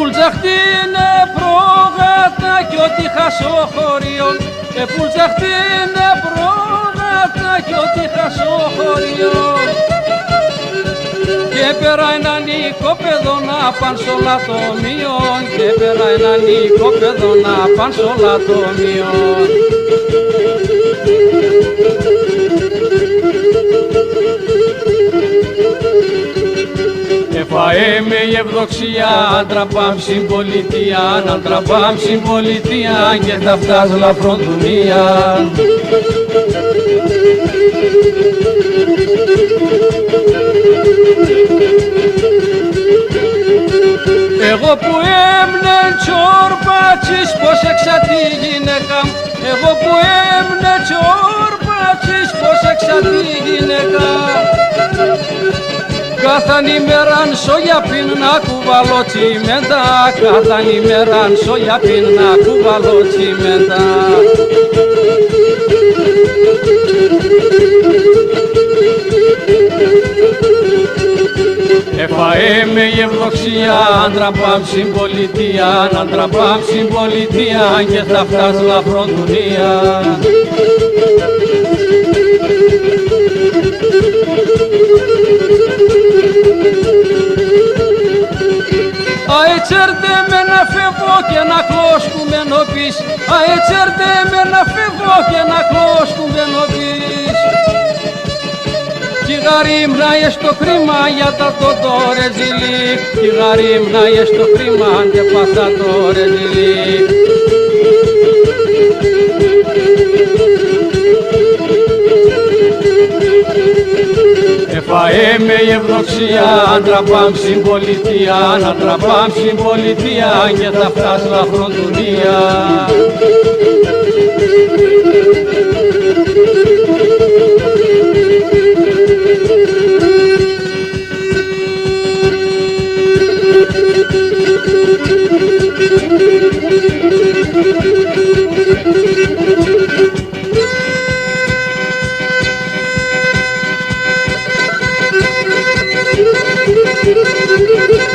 Πουλτζαχτίνε πρόγατα κι ό,τι χάσω χωριό. Πουλτζαχτίνε πρόγατα κι ό,τι χάσω χωριό. Και πέρα έναν οικόπεδο να παν στο λατομείο. Και πέρα έναν οικόπεδο να παν στο λατομείο. Εφαέ με η ευδοξία, άντρα πάμ στην πολιτεία, άντρα πάμ στην πολιτεία και θα φτάσει λαφρόν δουνία. Εγώ που έμνε τσόρπατσις πως έξα τη γυναίκα. Εγώ που έμνε τσόρπατσις πως έξα τη γυναίκα. Κάθαν ημέραν σόγια πιν να κουβαλώ τσιμέντα. Κάθαν ημέραν σόγια πιν να κουβαλώ τσιμέντα. Εφαέ με η ευδοξία, άντρα πάμ στην πολιτεία, άντρα πάμ στην πολιτεία και θα φτάσει λαφρόν δουνία. Αετσέρτε με να φεύγω και να κλώσκουμε νοπείς. Αετσέρτε με να φεύγω και να κλώσκουμε νοπείς. Κι γαρίμνα στο κρίμα για τα το ρεζιλί. Κι γαρίμνα στο κρίμα και πάσα το ρεζιλί. Εφαέ με η ευδοξία, άντρα πάμ στην πολιτεία, άντρα πάμ στην πολιτεία και θα φτάσει λαφρόν δουνία.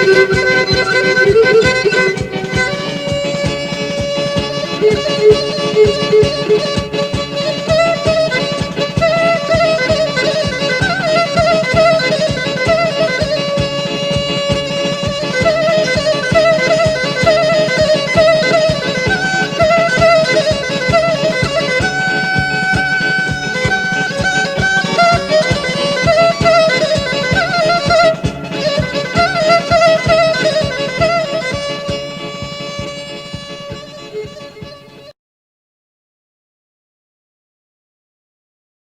Thank you.